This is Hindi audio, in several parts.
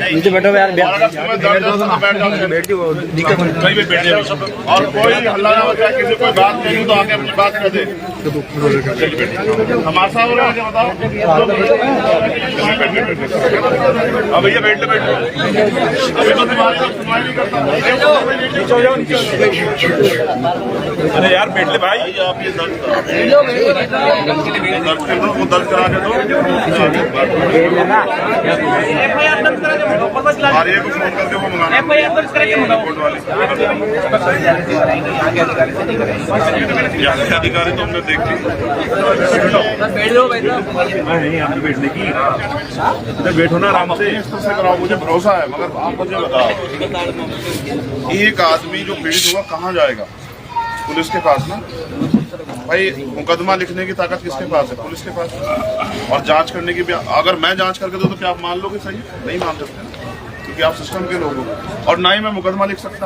नीचे बैठो यार, और कोई हल्ला ना बचा, किसी कोई बात नहीं तो आके अपनी बात कर दे। हमारा हो रहा है बताओ। हाँ भैया बैठ लो, अभी तो तुम्हारी सुनवाई नहीं करता। अरे यार बैठ ले भाई, आप ये दर्ज कर दो, वो दर्ज करा के दो। और ये को फोन करके वो मंगाना कोर्ट वाले अधिकारी तो हमने देख ली। बैठने की बैठो ना आराम से कराओ, मुझे भरोसा है। मगर आप मुझे बताओ, एक आदमी जो पीड़ित हुआ कहाँ जाएगा? पुलिस के पास ना भाई। मुकदमा लिखने की ताकत किसके पास है? पुलिस के पास। और जांच करने की भी, अगर मैं जांच करके दूं तो क्या आप मान लोगे? सही नहीं मान सकते, क्योंकि आप सिस्टम के लोग हो। और ना ही मैं मुकदमा लिख सकता।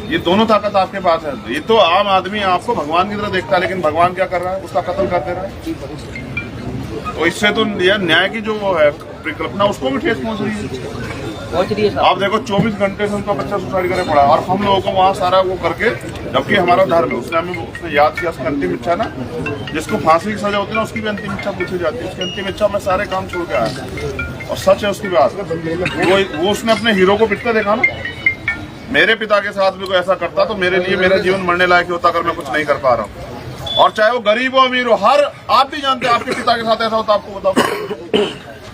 ये दोनों ताकत आपके पास है। ये तो आम आदमी आपको भगवान की तरह देखता है, लेकिन भगवान क्या कर रहा है? उसका कत्ल कर दे रहा है। तो इससे तो न्याय की जो है परिकल्पना, उसको भी ठेस पहुंच रही है। आप देखो 24 घंटे से उनका बच्चा सुसाइड करे पड़ा, और हम लोगों को वहाँ सारा वो करके, जबकि हमारा धर्म है। उसने याद किया उसकी अंतिम इच्छा ना, जिसको फांसी की सजा होती है ना, उसकी भी अंतिम इच्छा पूछी जाती है। उसकी अंतिम इच्छा, मैं सारे काम छोड़ के आया, और सच है उसकी बात। वो उसने अपने हीरो को पिटते देखा ना। मेरे पिता के साथ भी कोई ऐसा करता तो मेरे लिए मेरा जीवन मरने लायक होता, अगर मैं कुछ नहीं कर पा रहा हूँ। और चाहे वो गरीब हो अमीर हो, हर आप भी जानते हैं आपके पिता के साथ ऐसा होता, आपको बताओ।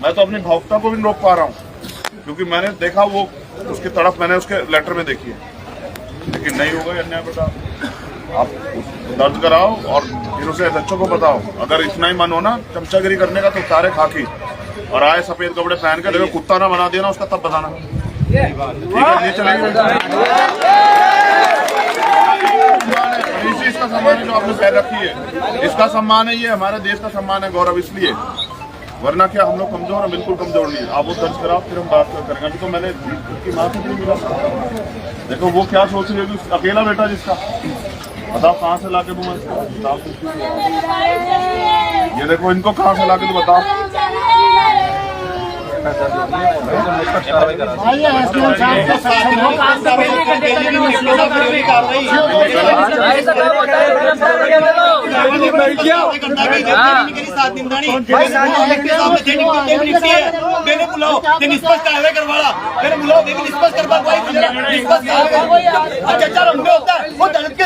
मैं तो अपनी भावुकता को भी रोक पा रहा हूँ, क्योंकि मैंने देखा वो उसकी तड़प मैंने उसके लेटर में देखी है। लेकिन नहीं होगा ये अन्याय। बता, आप दर्ज कराओ और हीरो से बच्चों को बताओ। अगर इतना ही मन हो ना चमचागिरी करने का, तो सारे खाकी और आए सफेद कपड़े पहन के, देखो कुत्ता ना बना दिया ना उसका, तब बताना। ठीक है, ये चलेगी। इसका सम्मान है जो आपने पैर रखी है, इसका सम्मान है, ये हमारे देश का सम्मान है, गौरव इसलिए। वरना क्या हम लोग कमजोर हैं? बिल्कुल कमजोर नहीं है। आप वो दर्ज कराओ, फिर हम बात करेंगे। अभी तो मैंने उसकी माँ से नहीं मिला। देखो वो क्या सोच रही है, अकेला बेटा जिसका, बताओ कहाँ से लाके दूं मैं इसको? ये देखो इनको कहाँ से लाके दूं बताओ?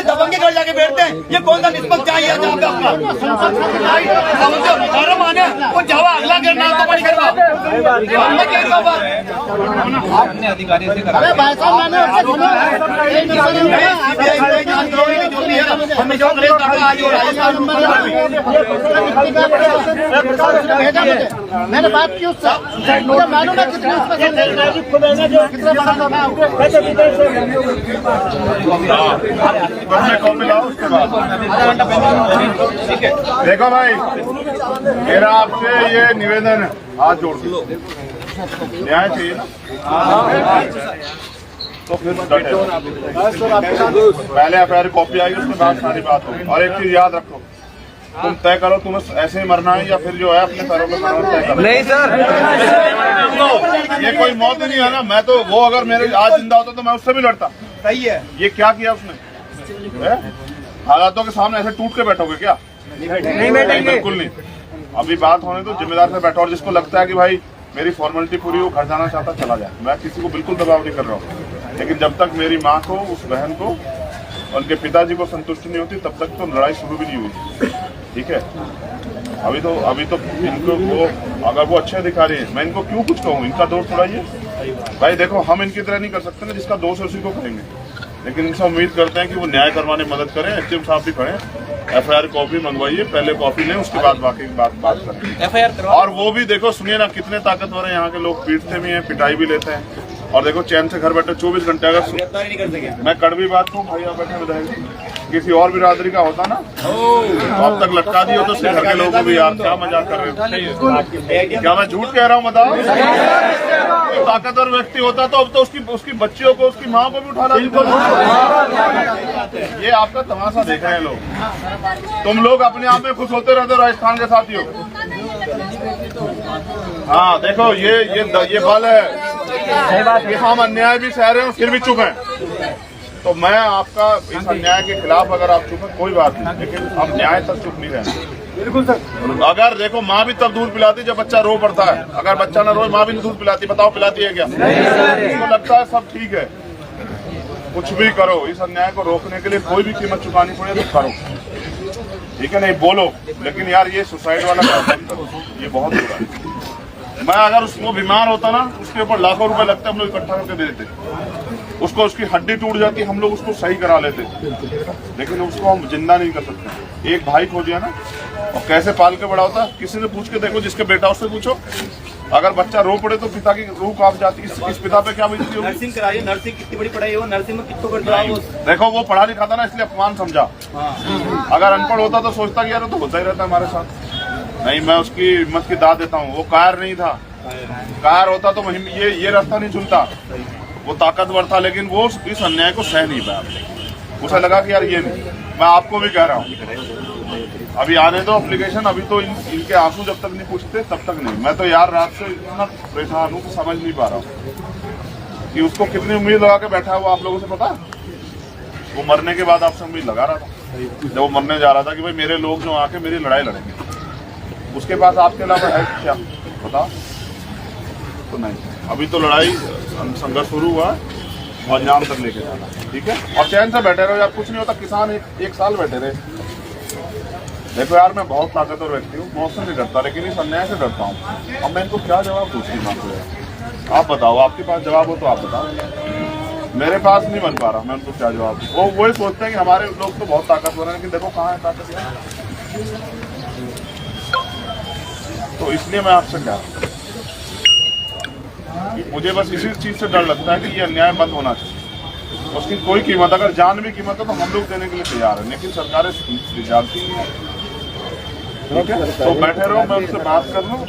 दबंगे घर जाके बैठते हैं। ये कौन सा निष्पक्ष चाहिए? वो जावा अगला करना तो बड़ी करवा अधिकारी से करा। भाई साहब मैंने मैंने बात की उससे, मुझे मालूम है कितना देखो भाई, मेरा आपसे ये निवेदन है, हाथ जोड़ दो, न्याय चाहिए ना। तो फिर पहले FIR कॉपी आएगी, उसके बाद सारी बात होगी। और एक चीज याद रखो, तुम तय करो तुम्हें ऐसे ही मरना है या फिर जो है अपने पैरों पे खड़ा तय करो। नहीं सर, ये कोई मौत नहीं है ना। मैं तो वो अगर मेरे आज जिंदा होता तो मैं उससे भी लड़ता। सही है। ये क्या किया उसने? हालातों के सामने ऐसे टूट के बैठोगे क्या? नहीं बिल्कुल नहीं। अभी बात होने तो जिम्मेदार से बैठो। और जिसको लगता है कि भाई मेरी फॉर्मेलिटी पूरी हो, घर जाना चाहता चला जाए। मैं किसी को बिल्कुल दबाव नहीं कर रहा हूँ, लेकिन जब तक मेरी माँ को, उस बहन को, उनके पिताजी को संतुष्टि नहीं होती, तब तक तो लड़ाई शुरू भी नहीं हुई। ठीक है, अभी तो इनको वो, अगर वो अच्छे अधिकारी हैं, मैं इनको क्यों कुछ कहूँ? इनका दोष थोड़ा ये भाई। देखो हम इनकी तरह नहीं कर सकते ना, जिसका दोष है उसी को करेंगे। लेकिन इनसे उम्मीद करते हैं कि वो न्याय करवाने में मदद करें। HM साहब भी खड़े, FIR कॉपी मंगवाइए, पहले कॉपी लें, उसके बाद बाकी बात करें। FIR और वो भी देखो, सुनिए ना, कितने ताकतवर हैं यहाँ के लोग, पीटते भी हैं, पिटाई भी लेते हैं। और देखो चैन से घर बैठे 24 घंटे अगर मैं कड़वी बात कहूँ, भैया बैठे विधायक किसी और बिरादरी का होता ना तो अब तक लटका दिए तो उसके घर के लोगों को भी, यार क्या मजाक कर रहे हो, क्या मैं झूठ कह रहा हूँ बताओ? कोई ताकतवर व्यक्ति होता तो अब तो उसकी बच्चियों को, उसकी माँ को भी उठा लाते। ये आपका तमाशा देख रहे हैं लोग। तुम लोग अपने आप में खुश होते रहते हो राजस्थान के साथियों। हाँ देखो ये बल है कि हम अन्याय भी सह रहे हैं फिर भी चुप हैं। तो मैं आपका इस अन्याय के खिलाफ अगर आप चुप हैं कोई बात नहीं, लेकिन अब न्याय तक चुप नहीं रहना। बिल्कुल सर। अगर देखो माँ भी तब दूध पिलाती जब बच्चा रो पड़ता है, अगर बच्चा ना रोए माँ भी नहीं दूध पिलाती, बताओ पिलाती है क्या? उसको लगता है सब ठीक है। कुछ भी करो, इस अन्याय को रोकने के लिए कोई भी कीमत चुकानी पड़े तो करो, ठीक है? नहीं बोलो, लेकिन यार ये सुसाइड वाला काम मत करो, ये बहुत बुरा है। मैं अगर उसको बीमार होता ना, उसके ऊपर लाखों रुपए लगते हम लोग इकट्ठा करके दे देते, उसको उसकी हड्डी टूट जाती हम लोग उसको सही करा लेते, लेकिन उसको हम जिंदा नहीं कर सकते। एक भाई खो दिया ना, और कैसे पाल के बड़ा होता, किसी से पूछ के देखो, जिसके बेटा उससे पूछो, अगर बच्चा रो पड़े तो पिता की रूह कांप जाती। इस पिता पे क्या बीतती होगी? नर्सिंग कराइए, नर्सिंग कितनी बड़ी पढ़ाई हो, नर्सिंग में कितना करता है वो। देखो वो पढ़ा लिखा था ना, इसलिए अपमान समझा। अगर अनपढ़ होता तो सोचता कि यार तो होता ही रहता हमारे साथ। नहीं, मैं उसकी हिम्मत की दाद देता हूँ। वो कायर नहीं था, कायर होता तो ये रास्ता नहीं चुनता। वो ताकतवर था, लेकिन वो इस अन्याय को सह नहीं पाया। उसे लगा कि यार ये नहीं। मैं आपको भी कह रहा हूँ, अभी आने दो एप्लीकेशन, अभी तो इनके आंसू जब तक नहीं पूछते तब तक नहीं। मैं तो यार रात से इतना परेशान हूँ कि समझ नहीं पा रहा हूँ कि उसको कितनी उम्मीद लगा के बैठा है वो। आप लोगों से पता है, वो मरने के बाद आपसे उम्मीद लगा रहा था, जब वो मरने जा रहा था कि भाई मेरे लोग जो आके मेरी लड़ाई लड़ेंगे। उसके पास आपके अलावा है क्या बताओ? तो नहीं, अभी तो लड़ाई संघर्ष शुरू हुआ और अंजाम तक लेके जाना, ठीक है? और चैन से बैठे रहो यार, कुछ नहीं होता। किसान एक साल बैठे रहे। देखो यार, मैं बहुत ताकतवर व्यक्ति हूँ, मौसम नहीं डरता, लेकिन इस अन्याय से डरता हूँ। अब मैं इनको क्या जवाब दूँ? आप बताओ, आपके पास जवाब हो तो आप बताओ। मेरे पास नहीं बन पा रहा, मैं उनको क्या जवाब दूँ? वो वही सोचते हैं कि हमारे लोग तो बहुत ताकतवर हैं, लेकिन देखो कहाँ है ताकत। तो इसलिए मैं आपसे कह रहा हूँ, मुझे बस इसी चीज से डर लगता है कि ये अन्याय बंद होना चाहिए। उसकी कोई कीमत, अगर जान भी कीमत है तो हम लोग देने के लिए तैयार है, लेकिन सरकारें जानती नहीं है, ठीक है? तो बैठे रहो, मैं उनसे बात कर लूँ,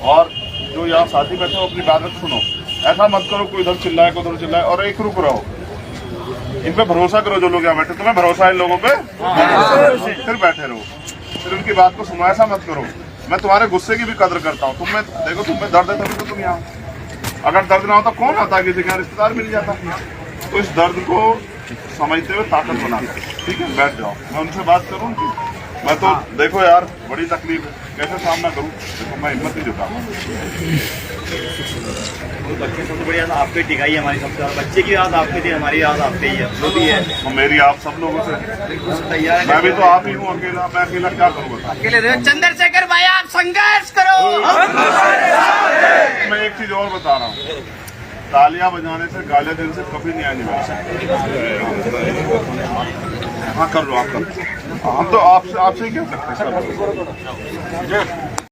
और जो यहाँ साथी बैठे हो अपनी बात सुनो। ऐसा मत करो कोई इधर चिल्लाए कोई उधर चिल्लाए, और एक रुक रहो। इन पे भरोसा करो, जो लोग यहाँ बैठे, तुम्हें भरोसा है इन लोगों पे, फिर बैठे रहो, फिर उनकी बात को सुनो। ऐसा मत करो। मैं तुम्हारे गुस्से की भी कदर करता हूँ। तुम्हें देखो, तुम्हें दर्द है तभी तो तुम यहाँ। अगर दर्द ना होता कौन आता, किसी का रिश्तेदार मिल जाता। तो इस दर्द को समझते हुए ताकत बना, ठीक है? बैठ जाओ, मैं उनसे बात करूँ। मैं तो देखो यार, बड़ी तकलीफ है, कैसे सामना करूँ? देखो मैं हिम्मत नहीं जुटा। बच्चे सबसे बड़ी याद आपके टिकाई है हमारी, सबसे ज्यादा बच्चे की याद आपके थी, हमारी याद आपके ही है, जो भी है। तो मेरी आप सब लोगों से तैयार है। मैं भी तो आप ही हूँ अकेला, मैं अकेला क्या करूँगा? अकेले चंद्रशेखर भाई आप संघर्ष करो। मैं एक चीज और बता रहा हूँ, तालियां बजाने से, गाले देने से कभी न्याय नहीं मिल सकता। हाँ कर लो, आप कर लो। हम तो आपसे ही कह सकते हैं।